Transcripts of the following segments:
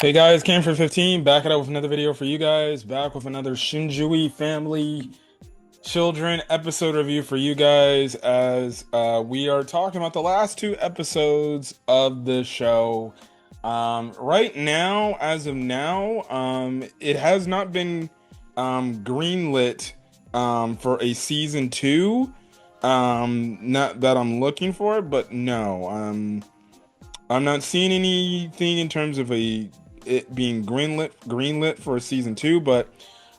Hey guys, Cam for 15, back it up with another video for you guys. Back with another Shiunji Family Children episode review for you guys as we are talking about the last two episodes of the show. Right now, as of now, it has not been greenlit for a season two. Not that I'm looking for it, but no. I'm not seeing anything in terms of it being greenlit for a season two, but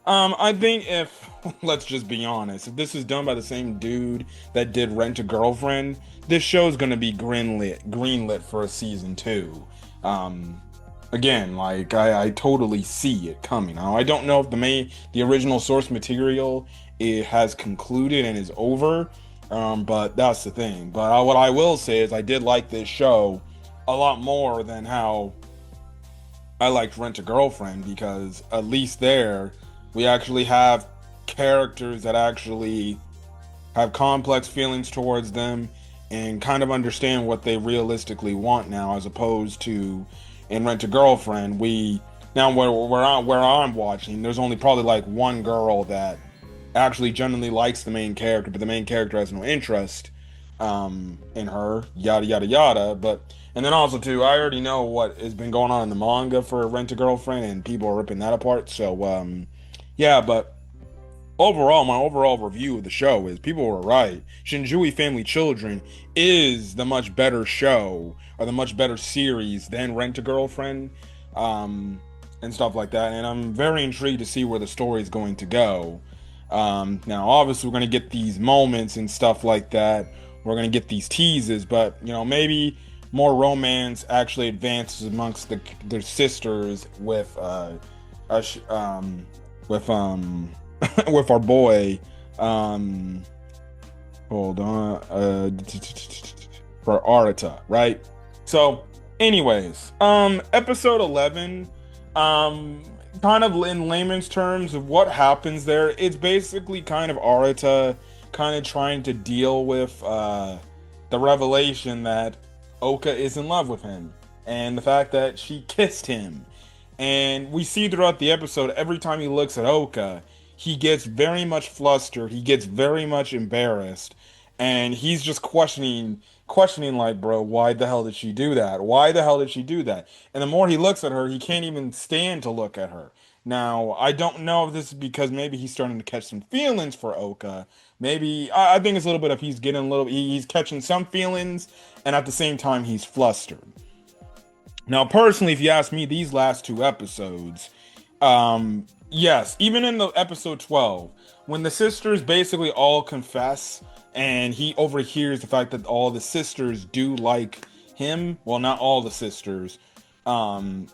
I think if let's just be honest, if this is done by the same dude that did Rent a Girlfriend, this show is gonna be greenlit for a season two. Again, like I totally see it coming. Now, I don't know if the original source material it has concluded and is over, but that's the thing. But what I will say is I did like this show a lot more than how I liked Rent a Girlfriend, because at least there we actually have characters that actually have complex feelings towards them and kind of understand what they realistically want now, as opposed to in Rent a Girlfriend we now where I'm watching, there's only probably like one girl that actually genuinely likes the main character, but the main character has no interest in her, yada yada yada. But and then also too, I already know what has been going on in the manga for Rent a Girlfriend, and people are ripping that apart. So yeah, but overall, my overall review of the show is people were right. Shiunji Family Children is the much better show, or the much better series than Rent a Girlfriend, and stuff like that. And I'm very intrigued to see where the story is going to go. Now, obviously, we're going to get these moments and stuff like that. We're going to get these teases, but maybe more romance actually advances amongst their sisters with us, with with our boy. Hold on, for Arata, right? So, anyways, episode 11, kind of in layman's terms of what happens there, it's basically kind of Arata kind of trying to deal with the revelation that Oka is in love with him and the fact that she kissed him. And we see throughout the episode, every time he looks at Oka, he gets very much flustered, he gets very much embarrassed, and he's just questioning like, bro, why the hell did she do that? Why the hell did she do that? And the more he looks at her, he can't even stand to look at her. Now, I don't know if this is because maybe he's starting to catch some feelings for Oka. Maybe I think it's a little bit of he's catching some feelings, and at the same time he's flustered. Now, personally, if you ask me, these last two episodes, yes, even in the episode 12, when the sisters basically all confess and he overhears the fact that all the sisters do like him, well, not all the sisters, do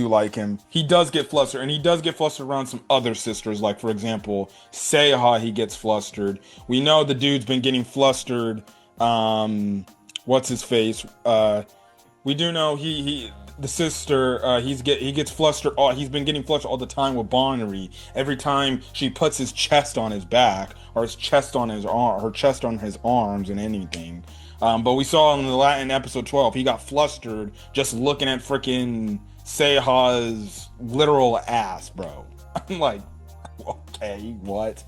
like him. He does get flustered, and he does get flustered around some other sisters, like, for example, Seiha, he gets flustered. We know the dude's been getting flustered, what's his face? We do know the sister, he gets flustered. He's been getting flustered all the time with Bonnery. Every time she puts his chest on his back, or his chest on his arm, her chest on his arms, and anything. But we saw in episode 12, he got flustered just looking at freaking Seiha's literal ass, bro. I'm like, okay, what?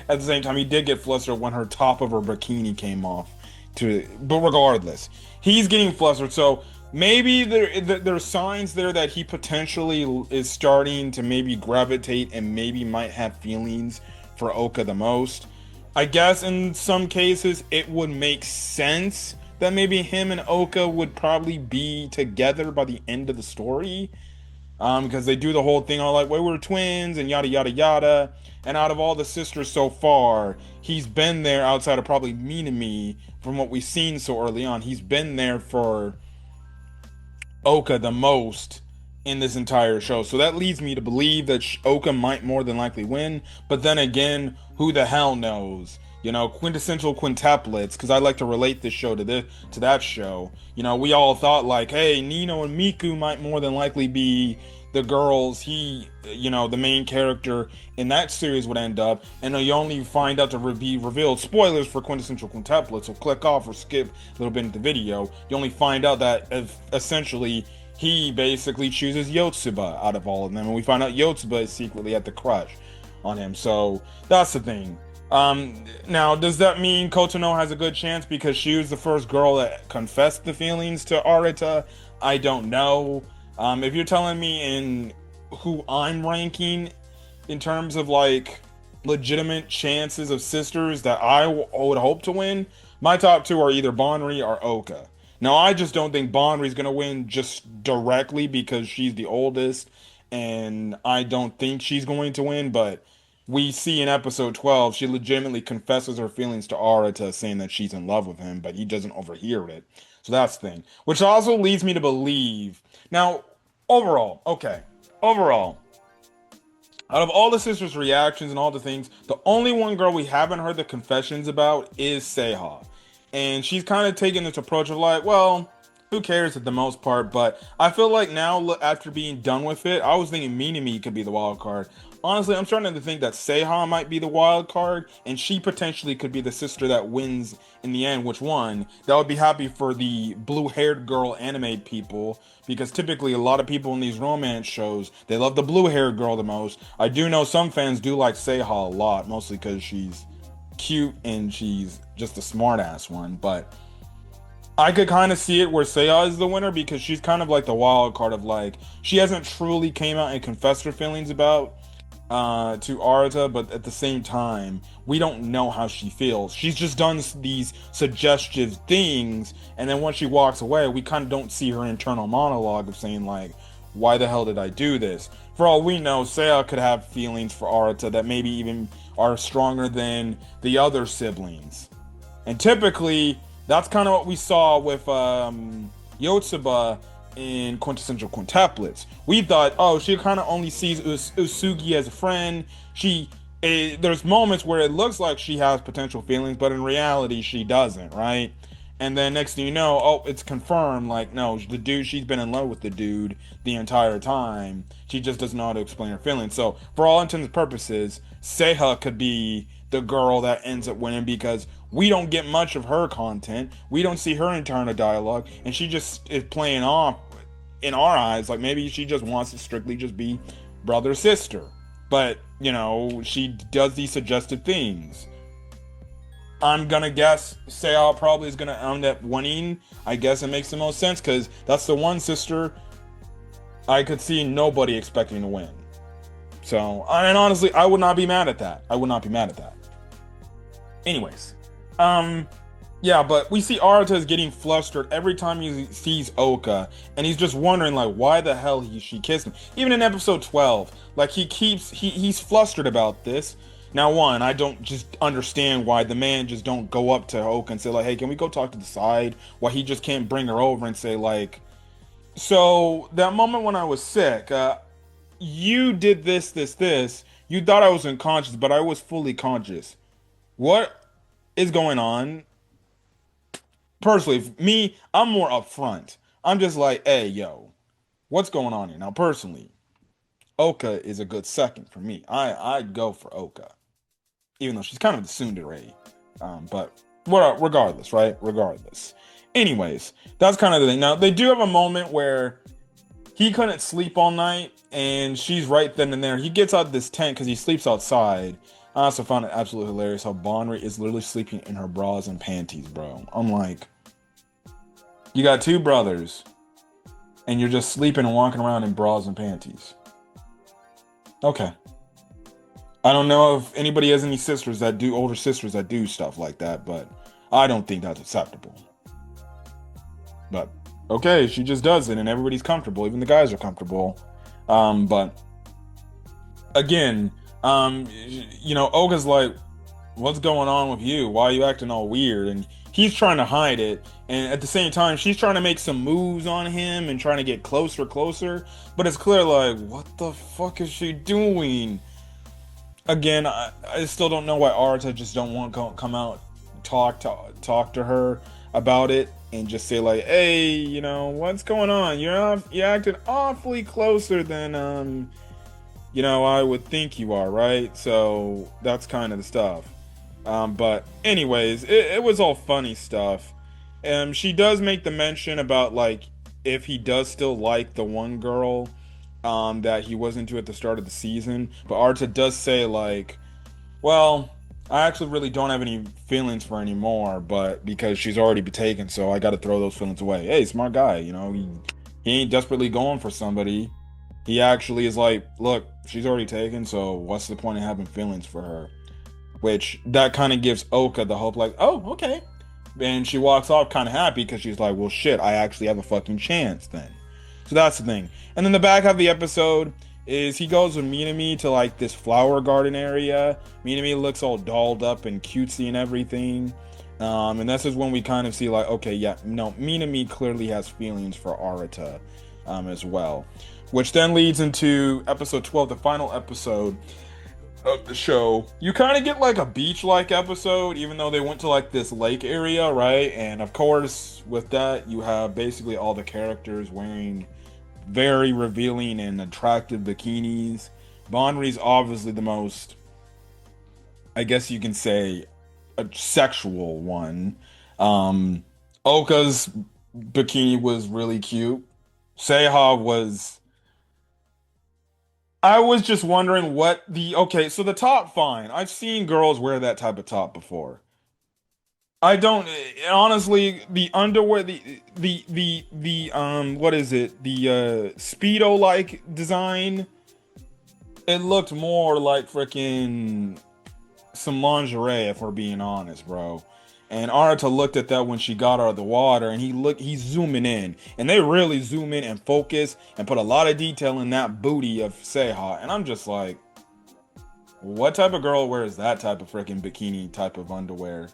At the same time, he did get flustered when her top of her bikini came off. But regardless, he's getting flustered. So maybe there's signs there that he potentially is starting to maybe gravitate and maybe might have feelings for Oka the most. I guess in some cases it would make sense that maybe him and Oka would probably be together by the end of the story. Because they do the whole thing all like, well, we're twins and yada yada yada. And out of all the sisters so far, he's been there outside of probably Minami, from what we've seen so early on. He's been there for Oka the most in this entire show. So that leads me to believe that Oka might more than likely win. But then again, who the hell knows? Quintessential quintuplets, because I like to relate this show to that show. We all thought like, hey, Nino and Miku might more than likely be the girls the main character in that series would end up, and you only find out to be revealed, spoilers for quintessential quintuplets, so click off or skip a little bit into the video. You only find out that essentially he basically chooses Yotsuba out of all of them, and we find out Yotsuba is secretly at the crush on him. So that's the thing. Now, does that mean Kotono has a good chance because she was the first girl that confessed the feelings to Arata? I don't know. If you're telling me in who I'm ranking in terms of like legitimate chances of sisters that would hope to win, my top two are either Bonri or Oka. Now, I just don't think Bonri's gonna win just directly because she's the oldest, and I don't think she's going to win, but we see in episode 12, she legitimately confesses her feelings to Arata, saying that she's in love with him, but he doesn't overhear it. So that's the thing. Which also leads me to believe. Now, overall, okay. Overall, out of all the sisters' reactions and all the things, the only one girl we haven't heard the confessions about is Seiha. And she's kind of taking this approach of like, well, who cares at the most part? But I feel like now, after being done with it, I was thinking Minami could be the wild card. Honestly, I'm starting to think that Seiha might be the wild card, and she potentially could be the sister that wins in the end. Which one? That would be happy for the blue-haired girl anime people, because typically a lot of people in these romance shows, they love the blue-haired girl the most. I do know some fans do like Seiha a lot, mostly because she's cute and she's just a smart-ass one, but I could kind of see it where Seiya is the winner because she's kind of like the wild card of like, she hasn't truly came out and confessed her feelings about to Arata, but at the same time, we don't know how she feels. She's just done these suggestive things, and then once she walks away, we kind of don't see her internal monologue of saying like, why the hell did I do this? For all we know, Seiya could have feelings for Arata that maybe even are stronger than the other siblings. And typically, that's kind of what we saw with Yotsuba in Quintessential Quintuplets. We thought, oh, she kind of only sees Usugi as a friend. There's moments where it looks like she has potential feelings, but in reality, she doesn't, right? And then next thing you know, oh, it's confirmed, like, no, the dude, she's been in love with the dude the entire time. She just doesn't know how to explain her feelings. So, for all intents and purposes, Seiha could be the girl that ends up winning because we don't get much of her content. We don't see her internal dialogue, and she just is playing off in our eyes like maybe she just wants to strictly just be brother sister. But, you know, she does these suggestive things. I'm gonna guess Seiya probably is gonna end up winning. I guess it makes the most sense because that's the one sister I could see nobody expecting to win. So, and honestly, I would not be mad at that. I would not be mad at that. Anyways, yeah, but we see Arata is getting flustered every time he sees Oka, and he's just wondering like why the hell she kissed him. Even in episode 12, like he's flustered about this. Now, one, I don't just understand why the man just don't go up to Oka and say like, hey, can we go talk to the side? Why he just can't bring her over and say like, so that moment when I was sick, you did this. You thought I was unconscious, but I was fully conscious. What is going on? Personally, me, I'm more upfront. I'm just like, hey, yo, what's going on here? Now, personally, Oka is a good second for me. I'd go for Oka, even though she's kind of the tsundere. But regardless, right? Regardless. Anyways, that's kind of the thing. Now, they do have a moment where he couldn't sleep all night, and she's right then and there. He gets out of this tent because he sleeps outside. I also found it absolutely hilarious how Bonri is literally sleeping in her bras and panties, bro. I'm like, you got two brothers, and you're just sleeping and walking around in bras and panties. Okay. I don't know if anybody has any older sisters that do stuff like that, but I don't think that's acceptable. But, okay, she just does it, and everybody's comfortable. Even the guys are comfortable. But, again, you know, Oka's like, what's going on with you? Why are you acting all weird? And he's trying to hide it. And at the same time, she's trying to make some moves on him and trying to get closer. But it's clear, like, what the fuck is she doing? Again, I still don't know why Arata just don't want to come out, talk to her about it and just say like, hey, you know, what's going on? You're acting awfully closer than, you know, I would think you are, right? So that's kind of the stuff. But anyways, it was all funny stuff. She does make the mention about like if he does still like the one girl that he was into at the start of the season. But Arta does say like, well, I actually really don't have any feelings for her anymore, but because she's already been taken, so I got to throw those feelings away. Hey, smart guy, you know, he ain't desperately going for somebody. He actually is like, look, she's already taken, so what's the point of having feelings for her? Which that kind of gives Oka the hope, like, oh, okay. And she walks off kind of happy because she's like, well, shit, I actually have a fucking chance then. So that's the thing. And then the back half of the episode is he goes with Minami to like this flower garden area. Minami looks all dolled up and cutesy and everything. And this is when we kind of see like, okay, yeah, no, Minami clearly has feelings for Arata as well. Which then leads into episode 12, the final episode of the show. You kind of get like a beach-like episode, even though they went to like this lake area, right? And of course, with that, you have basically all the characters wearing very revealing and attractive bikinis. Bonri's obviously the most, I guess you can say, a sexual one. Oka's bikini was really cute. Seiha was. I was just wondering what the okay, so the top fine. I've seen girls wear that type of top before. I don't honestly the underwear the what is it? The Speedo like design. It looked more like freaking some lingerie if we're being honest, bro. And Arata looked at that when she got out of the water and he's zooming in. And they really zoom in and focus and put a lot of detail in that booty of Seiha. And I'm just like, what type of girl wears that type of freaking bikini type of underwear?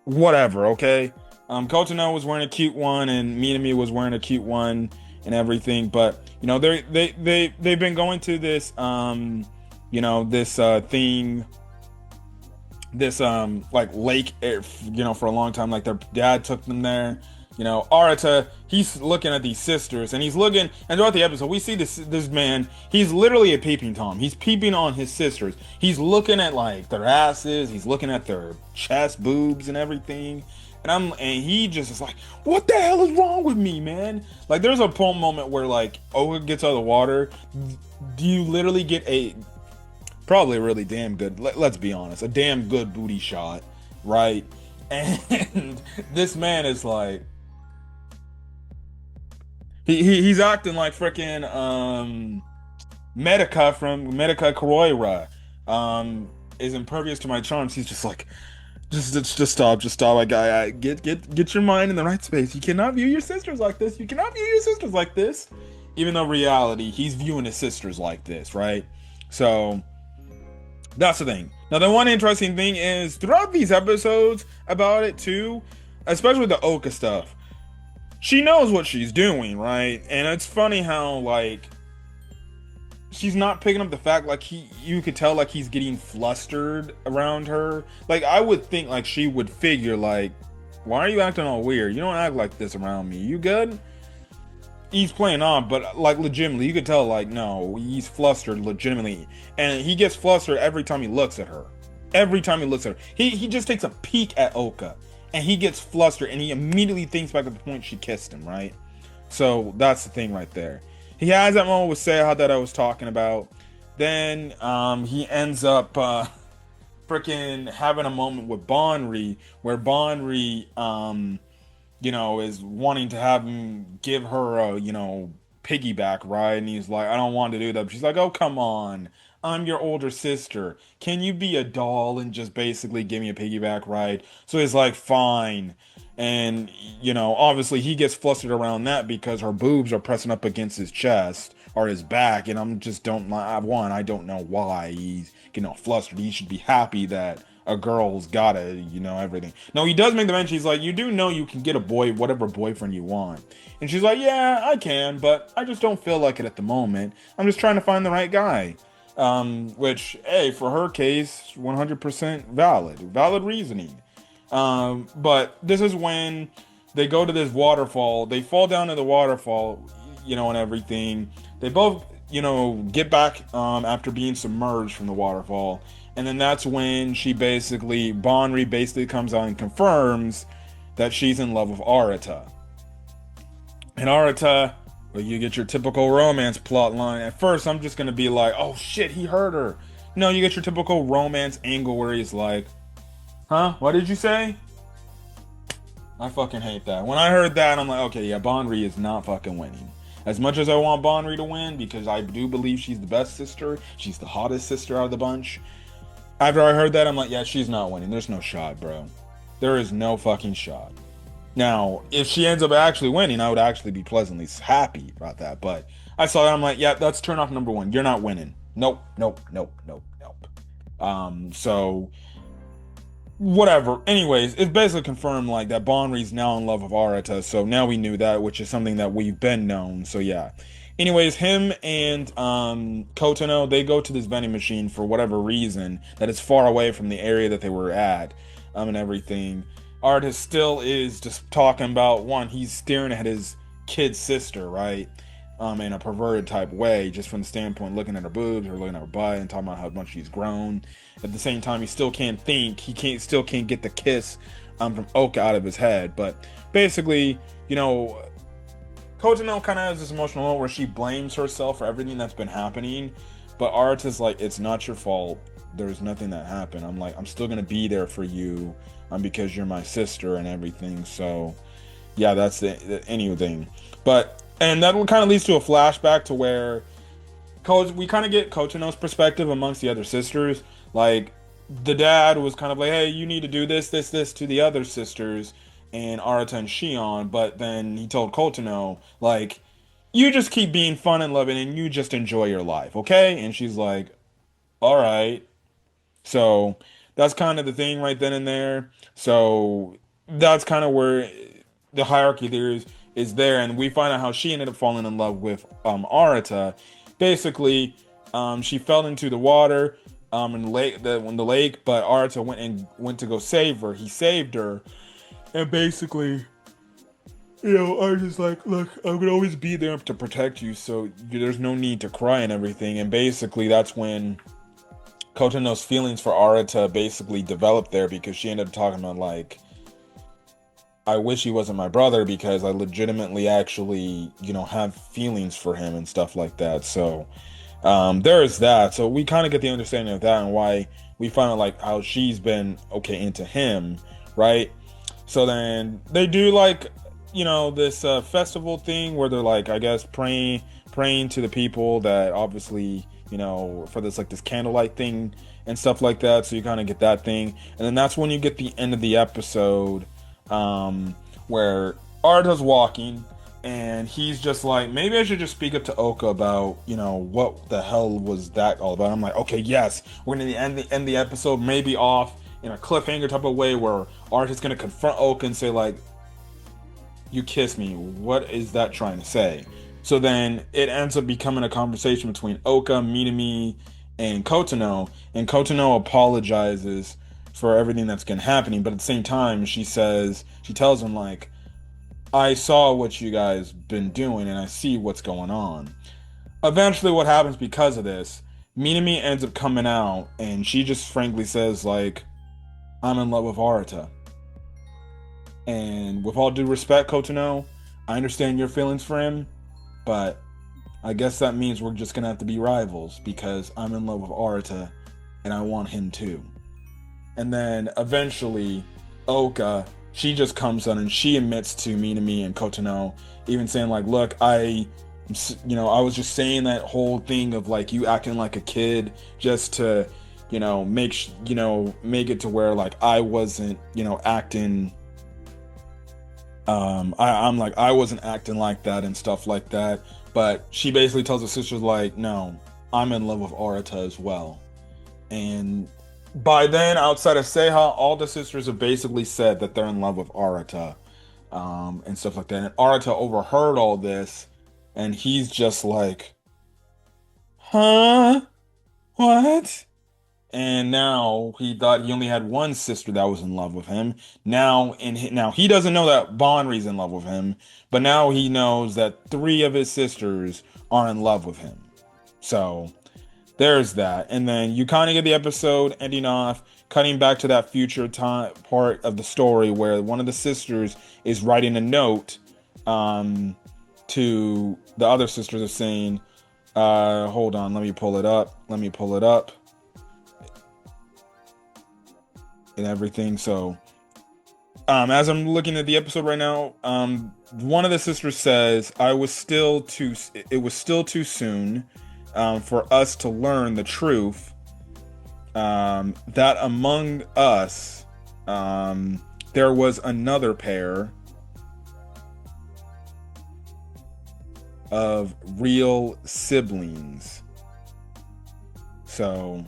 Whatever, okay? Kotono was wearing a cute one and Minami was wearing a cute one and everything, but you know, they've been going to this you know, this thing, this like lake, you know, for a long time. Like their dad took them there. You know, Arata, he's looking at these sisters and he's looking, and throughout the episode we see this man, he's literally a peeping Tom. He's peeping on his sisters. He's looking at like their asses, he's looking at their chest, boobs and everything. And he just is like, what the hell is wrong with me, man? Like there's a moment where like Oga gets out of the water. Do you literally get a probably a really damn good, let's be honest, a damn good booty shot, right? And this man is like, he's acting like freaking Medica from Medica Kuroira is impervious to my charms. He's just like, just stop. I get your mind in the right space. You cannot view your sisters like this. You cannot view your sisters like this. Even though reality, he's viewing his sisters like this, right? So that's the thing. Now, the one interesting thing is throughout these episodes about it too, especially with the Oka stuff, she knows what she's doing, right? And it's funny how like she's not picking up the fact like you could tell like he's getting flustered around her. Like I would think like she would figure like, why are you acting all weird? You don't act like this around me. You good? He's playing on, but like legitimately, you could tell like no, he's flustered legitimately, and he gets flustered every time he looks at her. Every time he looks at her, he just takes a peek at Oka, and he gets flustered, and he immediately thinks back at the point she kissed him, right? So that's the thing right there. He has that moment with Seiha that I was talking about. Then he ends up freaking having a moment with Bonri, where Bonri you know, is wanting to have him give her a, you know, piggyback ride. And he's like, I don't want to do that. But she's like, oh, come on. I'm your older sister. Can you be a doll and just basically give me a piggyback ride? So he's like, fine. And, you know, obviously he gets flustered around that because her boobs are pressing up against his chest or his back. And I don't know why he's getting all flustered. He should be happy that a girl's gotta, you know, everything. No, he does make the mention. He's like, you do know you can get a whatever boyfriend you want. And she's like, yeah, I can, but I just don't feel like it at the moment. I'm just trying to find the right guy. Which, hey, for her case, 100% valid reasoning. But this is when they go to this waterfall. They fall down to the waterfall, you know, and everything. They both, you know, get back after being submerged from the waterfall. And then that's when Bonri basically comes out and confirms that she's in love with Arata. And Arata, well, you get your typical romance plot line. At first, I'm just gonna be like, oh shit, he hurt her. No, you get your typical romance angle where he's like, huh? What did you say? I fucking hate that. When I heard that, I'm like, okay, yeah, Bonri is not fucking winning. As much as I want Bonri to win, because I do believe she's the best sister, she's the hottest sister out of the bunch. After I heard that, I'm like, yeah, she's not winning. There's no shot, bro. There is no fucking shot. Now, if she ends up actually winning, I would actually be pleasantly happy about that. But I saw that, I'm like, yeah, that's turn off number one. You're not winning. Nope, nope, nope, nope, nope. So whatever. Anyways, it's basically confirmed like that Bonri's now in love with Arata. So now we knew that, which is something that we've been known. So yeah. Anyways, him and Kotono, they go to this vending machine for whatever reason that is far away from the area that they were at, and everything. Artist still is just talking about one, he's staring at his kid's sister, right? In a perverted type way, just from the standpoint looking at her boobs or looking at her butt and talking about how much she's grown. At the same time, he still can't think. Still can't get the kiss from Oka out of his head. But basically, Kotono kind of has this emotional moment where she blames herself for everything that's been happening. But Arata's like, it's not your fault. There's nothing that happened. I'm like, I'm still gonna be there for you, because you're my sister and everything. So, yeah, that's anything. And that kind of leads to a flashback to where we kind of get Kotono's perspective amongst the other sisters. Like, the dad was kind of like, hey, you need to do this, this, this to the other sisters, and Arata and Shion. But then he told Kotono, like, you just keep being fun and loving and you just enjoy your life, okay? And she's like, all right. So that's kind of the thing right then and there. So that's kind of where the hierarchy there is there, and we find out how she ended up falling in love with Arata. Basically, she fell into the water in the lake, but Arata went to go save her. He saved her, and basically, Arata's like, look, I'm gonna always be there to protect you, so there's no need to cry and everything. And basically, that's when Kotono's feelings for Arata basically developed there, because she ended up talking about like, I wish he wasn't my brother because I legitimately actually, have feelings for him and stuff like that. So there is that. So we kind of get the understanding of that and why we find out like how she's been into him, right? So then they do like, this festival thing where they're like, I guess praying to the people that obviously, for this like this candlelight thing and stuff like that. So you kind of get that thing, and then that's when you get the end of the episode. Where Arata's walking and he's just like, maybe I should just speak up to Oka about, what the hell was that all about. I'm like, okay, yes, we're gonna end the episode maybe off in a cliffhanger type of way where Arata's gonna confront Oka and say like, you kissed me, what is that trying to say? So then it ends up becoming a conversation between Oka, Minami, and Kotono apologizes for everything that's been happening, but at the same time she tells him like, I saw what you guys been doing and I see what's going on. Eventually what happens because of this, Minami ends up coming out and she just frankly says like, I'm in love with Arata. And with all due respect, Kotono, I understand your feelings for him, but I guess that means we're just gonna have to be rivals because I'm in love with Arata and I want him too. And then eventually, Oka, she just comes on and she admits to Minami and Kotono, even saying like, look, I was just saying that whole thing of like you acting like a kid just to, make it to where like I wasn't, acting. I'm like, I wasn't acting like that and stuff like that. But she basically tells her sisters like, no, I'm in love with Arata as well. And by then, outside of Seiha, all the sisters have basically said that they're in love with Arata, and stuff like that. And Arata overheard all this, and he's just like, huh? What? And now he thought he only had one sister that was in love with him. Now he doesn't know that Bonri's in love with him, but now he knows that 3 of his sisters are in love with him. So there's that. And then you kind of get the episode ending off, cutting back to that future time part of the story where one of the sisters is writing a note to the other sisters are saying, hold on, let me pull it up. Let me pull it up and everything. So, as I'm looking at the episode right now, one of the sisters says, it was still too soon, for us to learn the truth, that among us, there was another pair of real siblings. So,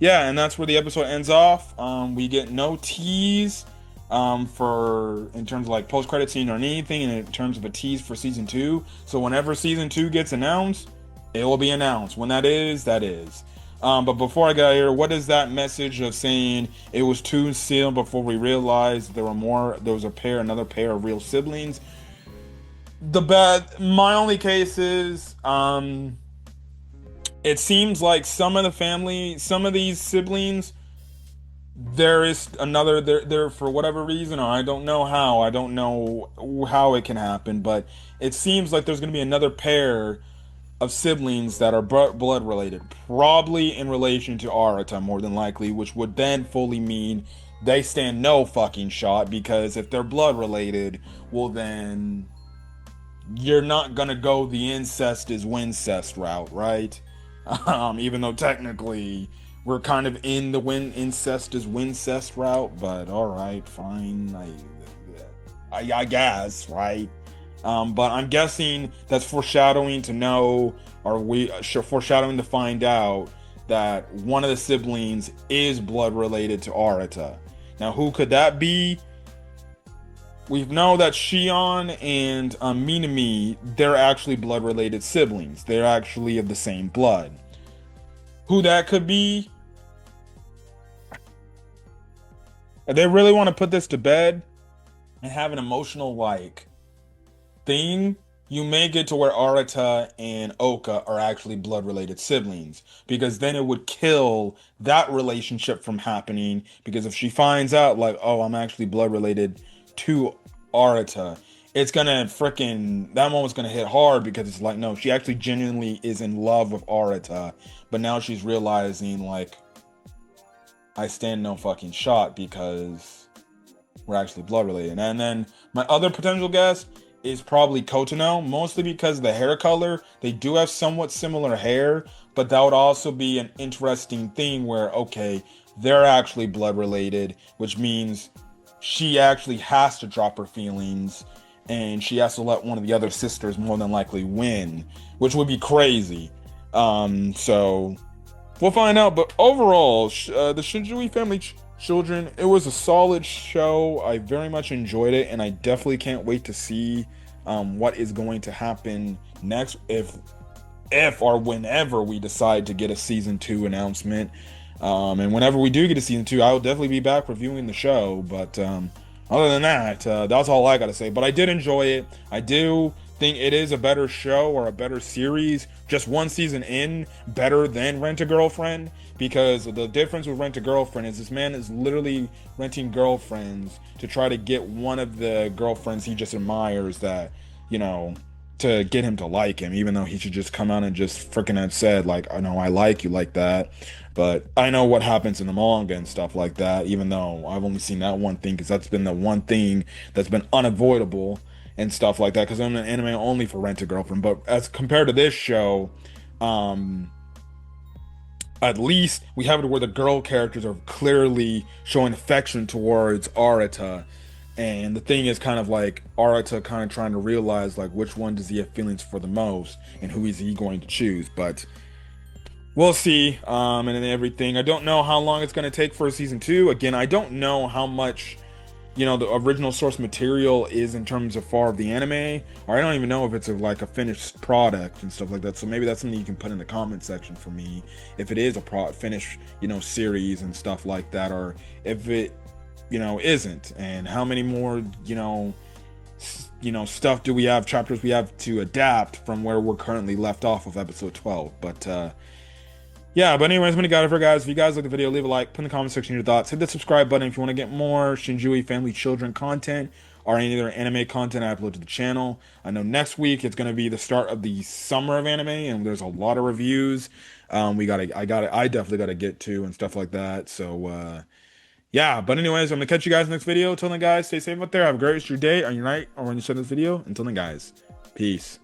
yeah, and that's where the episode ends off. We get no tease, for in terms of like post-credit scene or anything, and in terms of a tease for season 2. So whenever season 2 gets announced, it will be announced. When that is, that is. But before I got here, what is that message of saying it was too soon before we realized there was another pair of real siblings? My only case is, it seems like some of these siblings, there is another there for whatever reason, or I don't know how it can happen, but it seems like there's going to be another pair of siblings that are blood related, probably in relation to Arata more than likely, which would then fully mean they stand no fucking shot, because if they're blood related, well then you're not gonna go the incest is wincest route, right? Even though technically we're kind of in the incest is wincest route, but all right, fine. I guess, right? But I'm guessing that's foreshadowing to know, or foreshadowing to find out that one of the siblings is blood related to Arata. Now, who could that be? We know that Shion and Minami, they're actually blood-related siblings. They're actually of the same blood. Who that could be? If they really want to put this to bed and have an emotional, like, thing, you make it to where Arata and Oka are actually blood-related siblings. Because then it would kill that relationship from happening. Because if she finds out, like, oh, I'm actually blood-related to Arata, it's gonna that moment's gonna hit hard, because it's like, no, she actually genuinely is in love with Arata, but now she's realizing, like, I stand no fucking shot because we're actually blood related. And then my other potential guess is probably Kotono, mostly because of the hair color. They do have somewhat similar hair, but that would also be an interesting thing where, okay, they're actually blood related, which means she actually has to drop her feelings and she has to let one of the other sisters more than likely win, which would be crazy. So we'll find out. But overall, the Shiunji Family Children, it was a solid show. I very much enjoyed it, and I definitely can't wait to see what is going to happen next, if or whenever we decide to get a season 2 announcement. And whenever we do get a season 2, I will definitely be back reviewing the show. But other than that, that's all I gotta say. But I did enjoy it. I do think it is a better show, or a better series, just one season in, better than Rent-A-Girlfriend. Because the difference with Rent-A-Girlfriend is this man is literally renting girlfriends to try to get one of the girlfriends he just admires, that, you know, to get him to like him, even though he should just come out and just freaking have said, like, I know I like you like that. But I know what happens in the manga and stuff like that, even though I've only seen that one thing, because that's been the one thing that's been unavoidable and stuff like that, because I'm an anime only for Rent-A-Girlfriend. But as compared to this show, at least we have it where the girl characters are clearly showing affection towards Arata. And the thing is kind of like Arata kind of trying to realize, like, which one does he have feelings for the most, and who is he going to choose. But we'll see. And everything. I don't know how long it's going to take for season 2. Again, I don't know how much, you know, the original source material is in terms of far of the anime, or I don't even know if it's like a finished product and stuff like that. So maybe that's something you can put in the comment section for me, if it is a finished, you know, series and stuff like that, or if it, you know, isn't, and how many more, you know, stuff do we have, chapters we have to adapt from where we're currently left off of episode 12. But yeah, but anyways, I'm gonna got it for guys. If you guys like the video, leave a like, put in the comment section your thoughts, hit the subscribe button if you want to get more Shiunji Family Children content. or any other anime content I upload to the channel. I know next week it's going to be the start of the summer of anime, and there's a lot of reviews. I definitely gotta get to and stuff like that. So yeah, but anyways, I'm gonna catch you guys in the next video. Until then, guys, stay safe out there. Have a great rest of your day or your night or when you send this video. Until then, guys, peace.